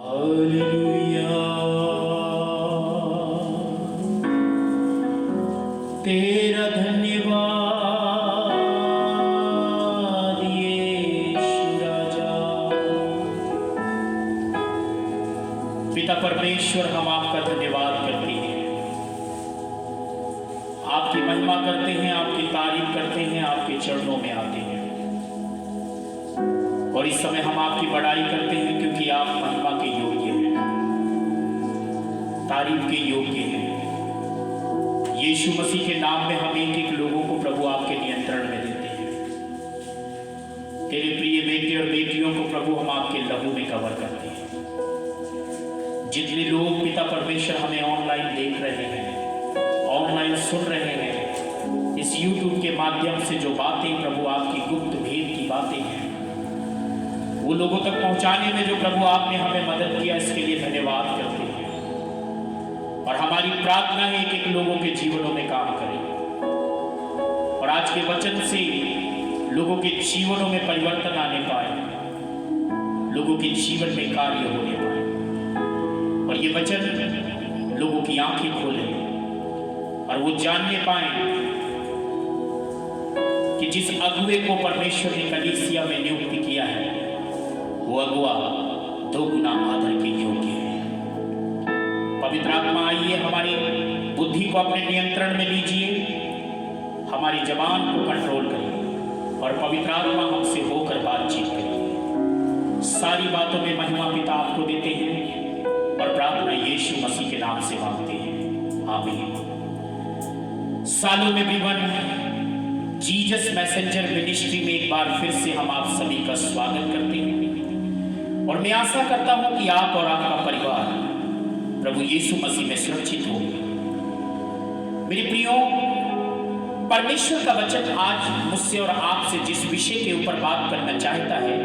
Hallelujah. तेरा धन्यवाद यीशु राजा। पिता परमेश्वर, हम आपका धन्यवाद करते हैं, आपकी महिमा करते हैं, आपकी तारीफ करते हैं, आपके चरणों में आते हैं। और इस समय हम आपकी बड़ाई करते हैं, क्योंकि आप महिमा के योग्य हैं, तारीफ के योग्य हैं। यीशु मसीह के नाम में हम एक एक लोगों को प्रभु आपके नियंत्रण में देते हैं। तेरे प्रिय बेटे और बेटियों को प्रभु हम आपके लहू में कवर करते हैं। जितने लोग पिता परमेश्वर हमें ऑनलाइन देख रहे हैं, ऑनलाइन सुन रहे हैं, इस YouTube के माध्यम से जो बातें प्रभु आपकी गुप्त भेद की बातें हैं, वो लोगों तक पहुंचाने में जो प्रभु आपने हमें मदद किया, इसके लिए धन्यवाद करते हैं। और हमारी प्रार्थना है एक एक लोगों के जीवनों में काम करें और आज के वचन से लोगों के जीवनों में परिवर्तन आने पाए, लोगों के जीवन में कार्य होने पाए, और ये वचन लोगों की आंखें खोले और वो जानने पाए कि जिस अगुवे को परमेश्वर ने कलीसिया में नियुक्त किया है, वो अगुआ 2 गुना आदर के योग्य है। पवित्र आत्मा, आइए हमारी बुद्धि को अपने नियंत्रण में लीजिए, हमारी जबान को कंट्रोल करिए और पवित्र आत्मा हमसे होकर बातचीत करिए। सारी बातों में महिमा पिता आपको देते हैं और प्रार्थना यीशु मसीह के नाम से मांगते हैं, आमीन। सालों में विवन जीसस मैसेंजर मिनिस्ट्री में एक बार फिर से हम आप सभी का स्वागत करते हैं और मैं आशा करता हूं कि आप और आपका परिवार प्रभु यीशु मसीह में सुरक्षित हो। मेरे प्रियो, परमेश्वर का वचन आज मुझसे और आपसे जिस विषय के ऊपर बात करना चाहता है,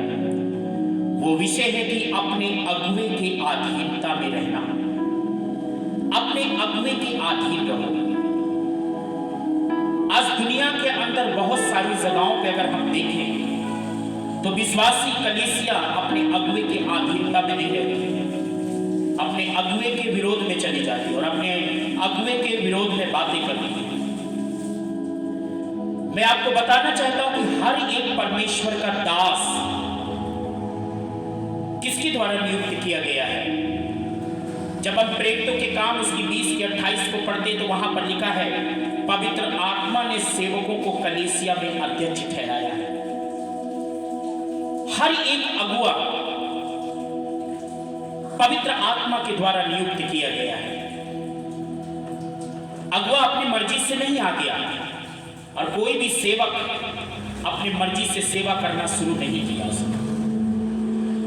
वो विषय है कि अपने अगुवे के अधीनता में रहना। अपने अगुवे के अधीन रहो। आज दुनिया के अंदर बहुत सारी जगहों पे अगर हम देखें तो विश्वासी कलीसिया अपने अगुवे के अधीनता में नहीं रहती, अपने अगुवे के विरोध में चली जाती और अपने अगुवे के विरोध में बातें करती है। मैं आपको बताना चाहता हूं कि हर एक परमेश्वर का दास किसके द्वारा नियुक्त किया गया है। जब हम प्रेरितों के काम उसकी 20 के 28 को पढ़ते तो वहां पर लिखा है, पवित्र आत्मा ने सेवकों को कलीसिया में अध्यक्ष ठहराया है। हर एक अगुआ पवित्र आत्मा के द्वारा नियुक्त किया गया है। अगुआ अपनी मर्जी से नहीं आ गया और कोई भी सेवक अपनी मर्जी से सेवा करना शुरू नहीं किया।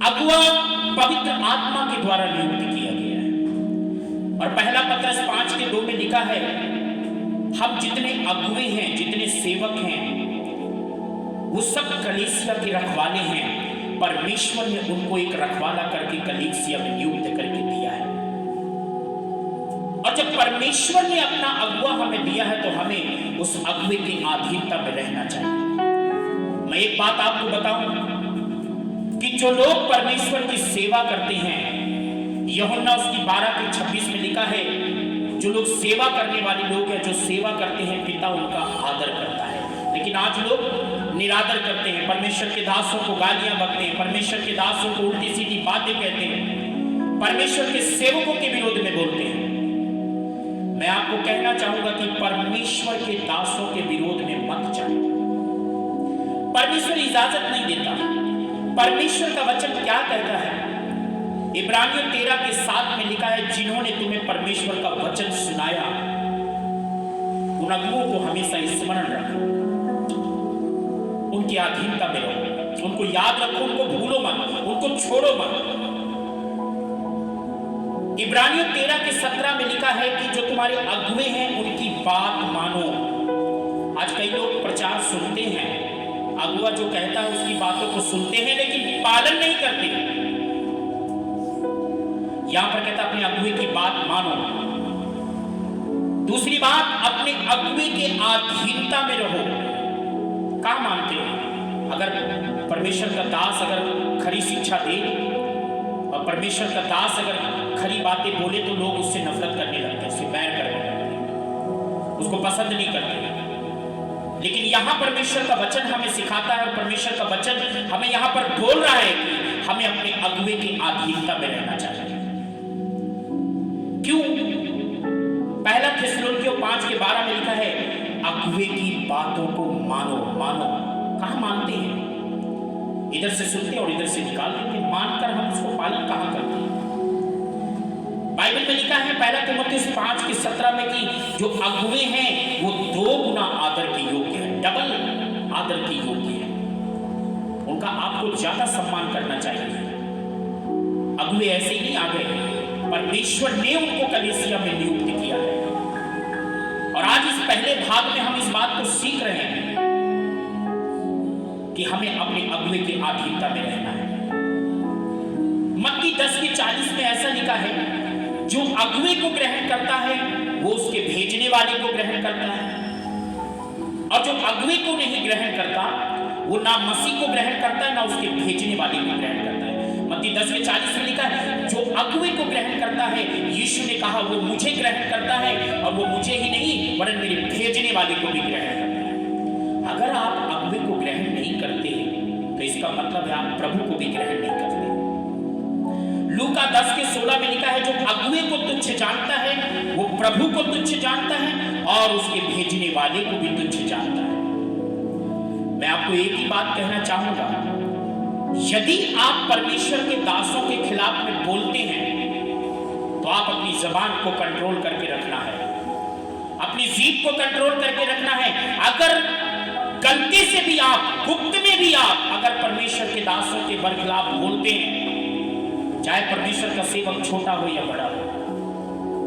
अगुआ पवित्र आत्मा के द्वारा नियुक्त किया गया है और पहला पत्रस 5:2 में लिखा है, हम जितने अगुवे हैं, जितने सेवक हैं, वो सब कलीसिया के रखवाले हैं। परमेश्वर ने उनको एक रखवाला करके कलीसिया में नियुक्त करके दिया है। और जब परमेश्वर ने अपना अगुआ हमें दिया है तो हमें उस अगुवे की अधीनता में रहना चाहिए। मैं एक बात आपको बताऊं कि जो लोग परमेश्वर की सेवा करते हैं, यूहन्ना उसकी 12:26 में लिखा है, जो लोग सेवा करने वाले लोग हैं, जो सेवा करते हैं, पिता उनका आदर करता है। लेकिन आज लोग निरादर करते हैं, परमेश्वर के दासों को गालियां बकते हैं, परमेश्वर के दासों को उल्टी सीधी बातें कहते हैं, परमेश्वर के सेवकों के विरोध में बोलते हैं। मैं आपको कहना चाहूंगा कि परमेश्वर के दासों के विरोध में मत जाओ। परमेश्वर इजाजत नहीं देता। परमेश्वर का वचन क्या कहता है? इब्रानियों 13:7 में लिखा है, जिन्होंने तुम्हें परमेश्वर का वचन सुनाया, उन अगुओं को हमेशा स्मरण रखो, उनकी अधीनता में रहो, उनको याद रखो, उनको भूलो मत, उनको छोड़ो मत। इब्रानियों 13:17 में लिखा है कि जो तुम्हारे अगुवे हैं उनकी बात मानो। आज कई लोग प्रचार सुनते हैं, अगुआ जो कहता है उसकी बातों को सुनते हैं लेकिन पालन नहीं करते। यहां पर कहता अपने अगुवे की बात मानो। दूसरी बात, अपने अगुवे के अधीनता में रहो। क्या मानते हो? अगर परमेश्वर का दास अगर खरी शिक्षा दे और परमेश्वर का दास अगर खरी बातें बोले तो लोग उससे नफरत करने लगते हैं, उससे बैर करने लगते हैं, उसको पसंद नहीं करते। लेकिन यहां परमेश्वर का वचन हमें सिखाता है और परमेश्वर का वचन हमें यहां पर बोल रहा है कि हमें अपने अगुवे की अधीनता में रहना चाहिए। क्यों? पहला थिस्सलुनीकियों 5:12 में लिखा है, अगुवे की बातों को मानो। मानो कहां मानते हैं? इधर से सुनते और इधर से निकाल देते, मानकर हम उसको पालन कहां करते हैं? बाइबल में लिखा है पहला तीमुथियुस 5:17 में कि जो अगुवे हैं वो 2 गुना आदर के योग्य है, डबल आदर के योग्य है। उनका आपको ज्यादा सम्मान करना चाहिए। अगुवे ऐसे ही नहीं आ गए, परमेश्वर ने उनको कलीसिया में नियुक्त किया है। और आज इस पहले भाग में हम इस बात को सीख रहे हैं कि हमें अपने अगुवे की अधीनता में रहना है। मत्ती 10:40 में ऐसा लिखा है, जो अगुवे को ग्रहण करता है वो उसके भेजने वाले को ग्रहण करता है, और जो अगुवे को नहीं ग्रहण करता वो ना मसीह को ग्रहण करता है ना उसके भेजने वाले को ग्रहण करता है। मत्ती 10:40 में लिखा है, जो अगुवे को ग्रहण करता है, यीशु ने कहा वो मुझे ग्रहण करता है, और वो मुझे ही नहीं वरन मेरे भेजने वाले को भी ग्रहण करता है। अगर आप अगुवे को ग्रहण नहीं करते तो इसका मतलब है आप प्रभु को भी ग्रहण नहीं करते। लूका 10:16 में लिखा है, जो अगुवे को तुच्छ जानता है वो प्रभु को तुच्छ जानता है और उसके भेजने वाले को भी तुच्छ जानता है। मैं आपको एक ही बात कहना चाहूंगा, यदि आप परमेश्वर के दासों के खिलाफ में बोलते हैं तो आप अपनी जबान को कंट्रोल करके रखना है, अपनी जीभ को कंट्रोल करके रखना है। अगर गलती से भी आप, गुप्त में भी आप अगर परमेश्वर के दासों के बरखिलाफ बोलते हैं, चाहे परमेश्वर का सेवक छोटा हो या बड़ा हो,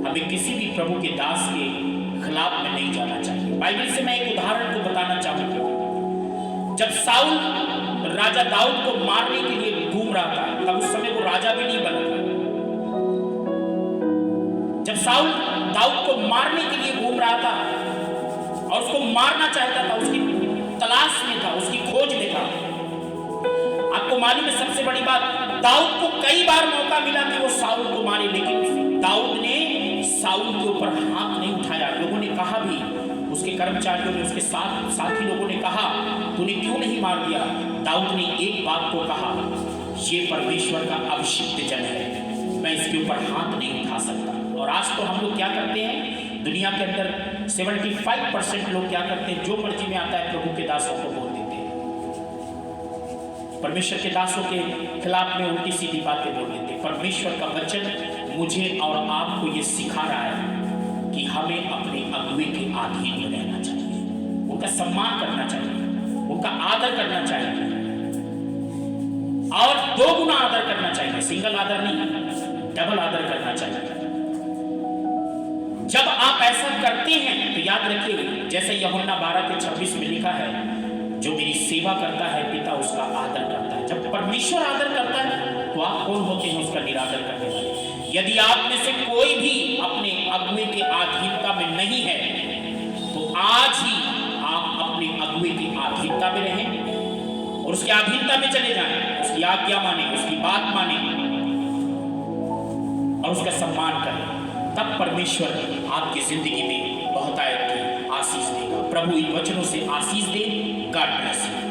हमें किसी भी प्रभु के दास के खिलाफ में नहीं जाना चाहिए। बाइबल से मैं एक उदाहरण को बताना चाहूंगा। जब साउल राजा दाऊद को मारने के लिए घूम रहा था, तब उस समय वो राजा भी नहीं बना था। जब साउल दाऊद को मारने के लिए घूम रहा था और उसको मारना चाहता था, उसकी तलाश में था, उसकी खोज में था। आपको मालूम है सबसे बड़ी बात, दाऊद को कई बार मौका मिला कि वो साउल को मारे, लेकिन दाऊद ने साउल के ऊपर हाथ नहीं उठाया। लोगों ने कहा भी, उसके कर्मचारियों ने, उसके साथी लोगों ने कहा, तूने क्यों नहीं मार दिया? दाऊद ने एक बात को कहा, ये परमेश्वर का अभिषिक्त जन है, मैं इसके ऊपर हाथ नहीं उठा सकता। और आज तो हम लोग क्या करते हैं, दुनिया के अंदर 75% लोग क्या करते हैं, जो मर्जी में आता है प्रभु के दासों को बोल देते हैं, परमेश्वर के दासों के खिलाफ में उल्टी सीधी बातें बोल देते हैं। परमेश्वर का वचन मुझे और आपको ये सिखा रहा है कि हमें अपने अगुवे के अधीन में रहना चाहिए, उनका सम्मान करना चाहिए, उनका आदर करना चाहिए, और 2 गुना आदर करना चाहिए, सिंगल आदर नहीं, डबल आदर करना चाहिए। जब आप ऐसा करते हैं तो याद रखिए, जैसे यूहन्ना 12:26 में लिखा है, जो मेरी सेवा करता है पिता उसका आदर करता है। जब परमेश्वर आदर करता है तो आप कौन होते हैं उसका निरादर करने वाले? यदि आप में से कोई भी अपने अगुवे के अधीनता में नहीं है तो आज ही आप अपने अगुवे की अधीनता में रहें और उसके अधीनता में चले जाएं, उसकी आज्ञा माने, उसकी बात माने और उसका सम्मान करें। तब परमेश्वर आपकी जिंदगी में बहुतायत की आशीष देगा। प्रभु इन वचनों से आशीष दे। God bless you.